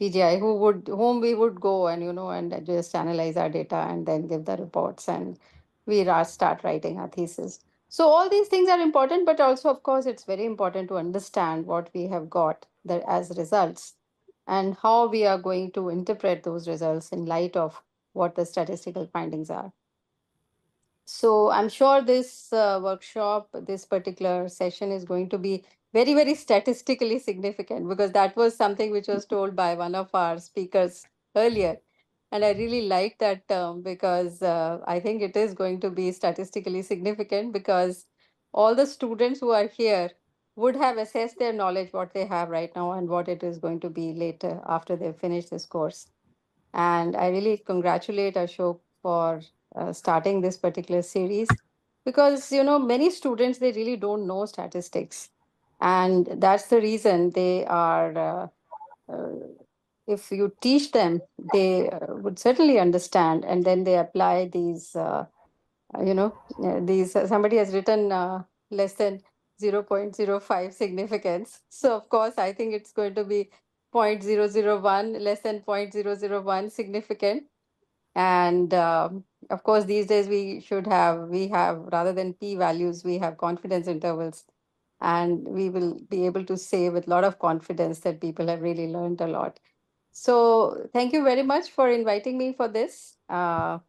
PGI whom we would go and, and just analyze our data and then give the reports, and we start writing our thesis. So all these things are important, but also, of course, it's very important to understand what we have got there as results and how we are going to interpret those results in light of what the statistical findings are. So I'm sure this workshop, this particular session is going to be very, very statistically significant, because that was something which was told by one of our speakers earlier. And I really like that term because I think it is going to be statistically significant, because all the students who are here would have assessed their knowledge, what they have right now, and what it is going to be later after they finish this course. And I really congratulate Ashok for starting this particular series, because, you know, many students, they really don't know statistics. And that's the reason they are, if you teach them, they would certainly understand. And then they apply these, these, somebody has written less than 0.05 significance. So, of course, I think it's going to be 0.001, less than 0.001 significant. And of course, these days we have, rather than p values, we have confidence intervals. And we will be able to say with a lot of confidence that people have really learned a lot. So thank you very much for inviting me for this. I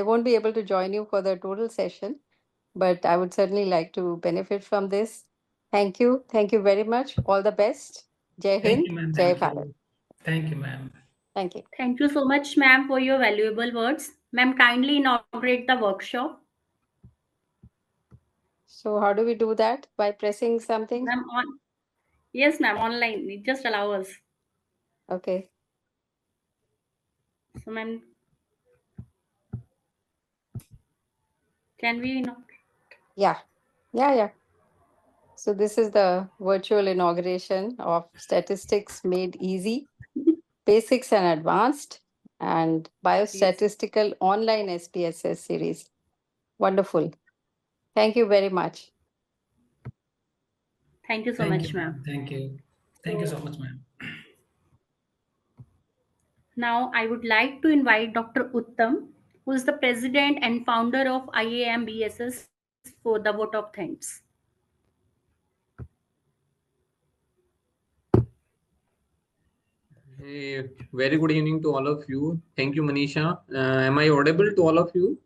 won't be able to join you for the total session, but I would certainly like to benefit from this. Thank you. Thank you very much. All the best. Jai Thank Hind, you, ma'am. Jai Thank Bharat. you. Thank you, ma'am. Thank you. Thank you so much, ma'am, for your valuable words. Ma'am, kindly inaugurate the workshop. So how do we do that? By pressing something? Ma'am, yes, ma'am, online. Just allow us. Okay. So, ma'am, can we Yeah. Yeah. So this is the virtual inauguration of Statistics Made Easy, Basics and Advanced, and Biostatistical Online SPSS series. Wonderful. Thank you very much. Thank you so Thank much, you, ma'am. ma'am. Thank you. Thank you so much, ma'am. Now, I would like to invite Dr. Uttam, who is the president and founder of IAM BSS, for the vote of thanks. Hey, very good evening to all of you. Thank you, Manisha. Am I audible to all of you?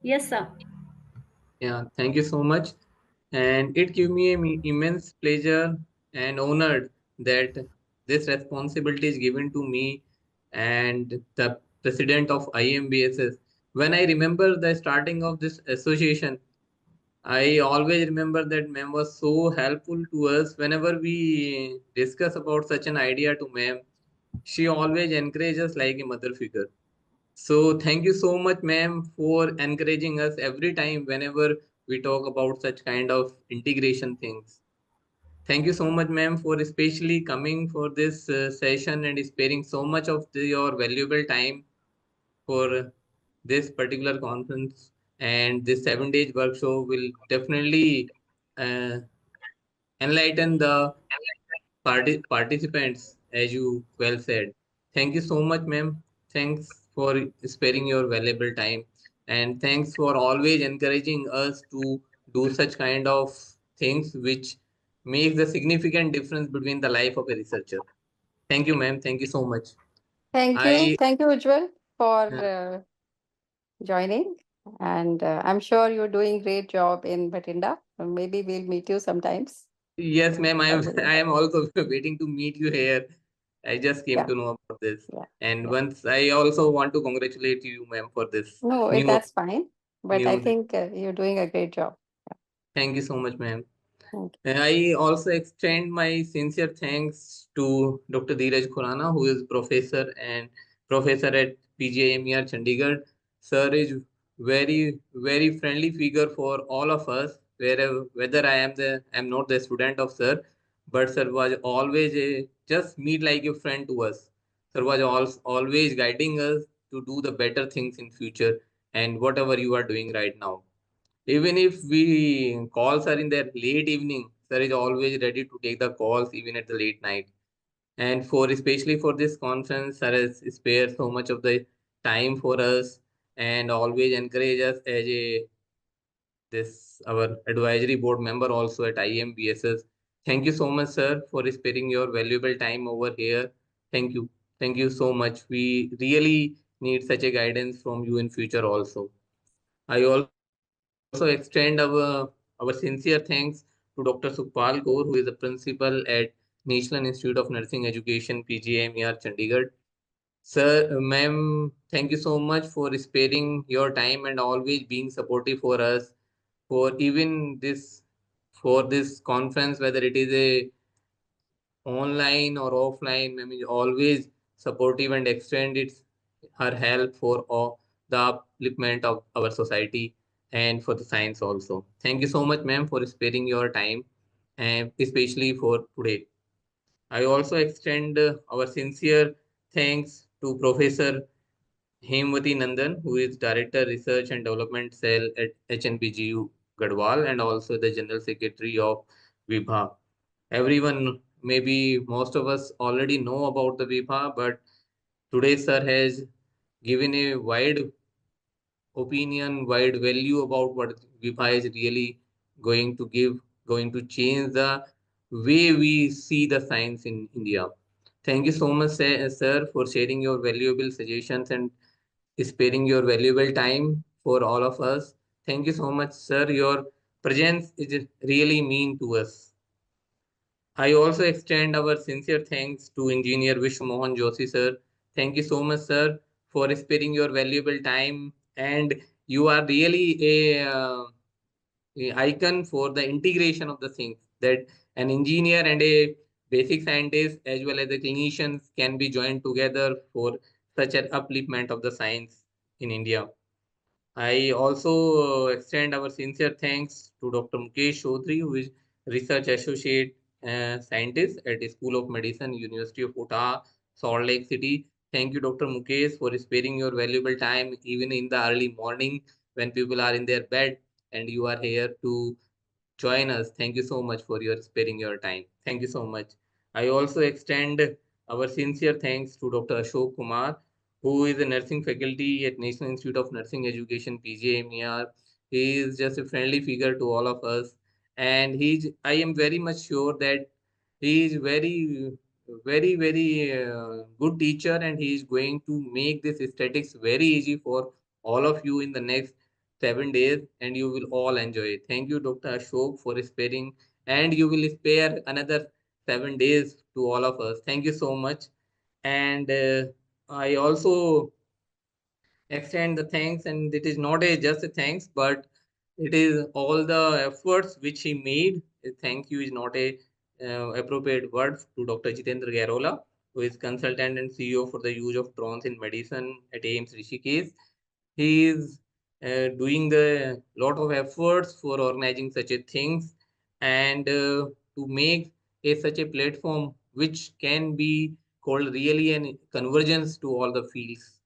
Yes, sir. Yeah, thank you so much. And it gives me an immense pleasure and honored that this responsibility is given to me and the president of IMBSS. When I remember the starting of this association, I always remember that ma'am was so helpful to us whenever we discuss about such an idea to ma'am. She always encourages us like a mother figure. So thank you so much, ma'am, for encouraging us every time whenever we talk about such kind of integration things. Thank you so much, ma'am, for especially coming for this session and sparing so much of your valuable time for this particular conference. And this 7 days workshop will definitely uh, enlighten the participants, as you well said. Thank you so much, ma'am. Thanks for sparing your valuable time. And thanks for always encouraging us to do such kind of things which makes the significant difference between the life of a researcher. Thank you, ma'am. Thank you so much. Thank you. I Thank you, Ujjwal, for uh, joining. And I'm sure you're doing great job in Bhatinda. Maybe we'll meet you sometimes. yes, ma'am. I am Somebody. I am also waiting to meet you here. I just came Yeah, to know about this. yeah, And yeah. once I also want to congratulate you, ma'am, for this No, new that's fine. But I new. think you're doing a great job. Thank you so much, ma'am. Thank I also extend my sincere thanks to Dr. Dheeraj Khurana, who is professor at PGIMER Chandigarh. Sir is very friendly figure for all of us. Whether I'm not the student of sir, but sir was always just meet like a friend to us. Sir was always guiding us to do the better things in future and whatever you are doing right now. Even if we calls are in the late evening, sir is always ready to take the calls even at the late night. And for especially for this conference, sir has spared so much of the time for us and always encourage us as a this our advisory board member also at IMBSS. Thank you so much, sir, for sparing your valuable time over here. Thank you. Thank you so much. We really need such a guidance from you in future also. I also extend our sincere thanks to to Dr. Sukhpal Kaur, who is the principal at National Institute of Nursing Education, PGIMER, Chandigarh. Sir, ma'am, thank you so much for sparing your time and always being supportive for us for even this for this conference, whether it is a online or offline. Ma'am is always supportive and extend its her help for all the upliftment of our society and for the science also. Thank you so much, ma'am, for sparing your time and especially for today. I also extend our sincere thanks to Professor Hemwati Nandan, who is Director Research and Development Cell at HNBGU Gadwal and also the General Secretary of Vibha. Everyone, maybe most of us already know about the Vibha, but today sir has given a wide opinion, wide value about what Vibha is really going to give, going to change the way we see the science in India. Thank you so much, sir, for sharing your valuable suggestions and sparing your valuable time for all of us. Thank you so much, sir. Your presence is really mean to us. I also extend our sincere thanks to Engineer Vishnu Mohan Joshi, sir. Thank you so much, sir, for sparing your valuable time. And you are really a icon for the integration of the things that an engineer and a basic scientist as well as the clinicians can be joined together for such an upliftment of the science in India. I also extend our sincere thanks to Dr. Mukesh Chaudhary, who is Research Associate Scientist at the School of Medicine, University of Utah, Salt Lake City. Thank you, Dr. Mukesh, for sparing your valuable time even in the early morning when people are in their bed and you are here to join us. Thank you so much for your sparing your time. Thank you so much. I also extend our sincere thanks to Dr. Ashok Kumar, who is a nursing faculty at National Institute of Nursing Education, PGMER. He is just a friendly figure to all of us. And I am very much sure that he is very good teacher and he is going to make this statistics very easy for all of you in the next 7 days and you will all enjoy it. Thank you, Dr. Ashok, for sparing and you will spare another 7 days to all of us. Thank you so much. And I also extend the thanks, and it is not just a thanks, but it is all the efforts which he made. Thank you is not a appropriate word to Dr. Jitendra Garola, who is consultant and CEO for the use of drones in medicine at AIMS Rishikesh. He is doing the lot of efforts for organizing such a things and to make such a platform which can be called really an convergence to all the fields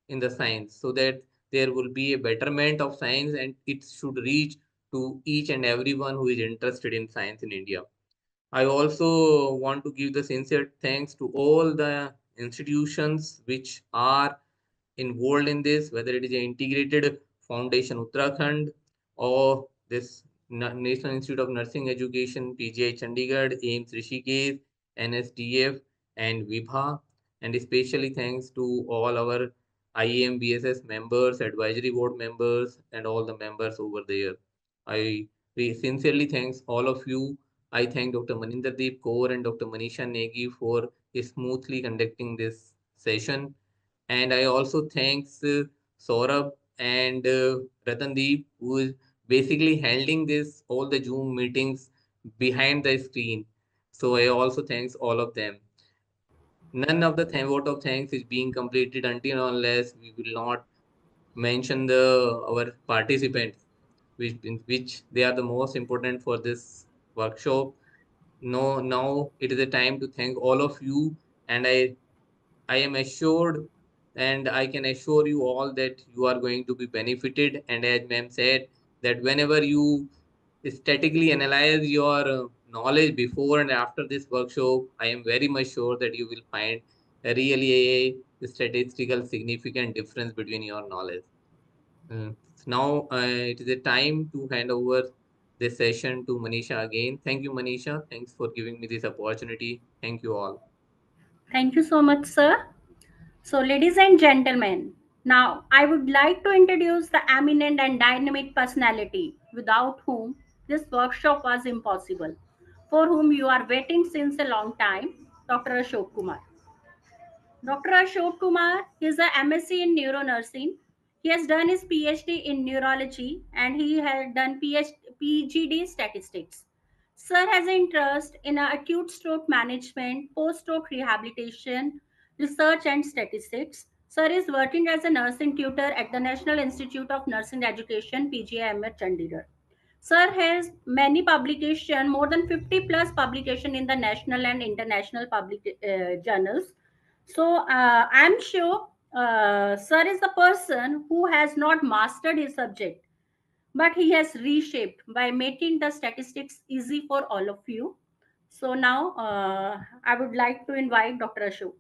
in the science so that there will be a betterment of science and it should reach to each and everyone who is interested in science in India. I also want to give the sincere thanks to all the institutions which are involved in this, whether it is an integrated foundation Uttarakhand or this National Institute of Nursing Education, PGI Chandigarh, AIMS Rishikesh, NSDF, and Vibha. And especially thanks to all our IAM BSS members, advisory board members, and all the members over there. I sincerely thanks all of you. I thank Dr. Maninder Deep Kaur and Dr. Manisha Negi for smoothly conducting this session. And I also thanks Saurabh and Ratandeep, who is basically handling this all the Zoom meetings behind the screen. So I also thanks all of them. None of the vote of thanks is being completed until unless we will not mention our participants, which they are the most important for this workshop. No, now it is a time to thank all of you, and I am assured and I can assure you all that you are going to be benefited. And as ma'am said, that whenever you statically analyze your knowledge before and after this workshop, I am very much sure that you will find really a statistical significant difference between your knowledge. Now it is a time to hand over this session to Manisha again. Thank you, Manisha. Thanks for giving me this opportunity. Thank you all. Thank you so much, sir. So, ladies and gentlemen, now I would like to introduce the eminent and dynamic personality without whom this workshop was impossible, for whom you are waiting since a long time, Dr. Ashok Kumar. Dr. Ashok Kumar is a MSc in neuronursing. He has done his PhD in neurology and he has done PGD statistics. Sir has an interest in acute stroke management, post-stroke rehabilitation, research and statistics. Sir is working as a nursing tutor at the National Institute of Nursing Education, PGIM at Chandigarh. Sir has many publications, more than 50 plus publication in the national and international public journals. So I'm sure Sir is the person who has not mastered his subject, but he has reshaped by making the statistics easy for all of you. So now I would like to invite Dr. Ashok.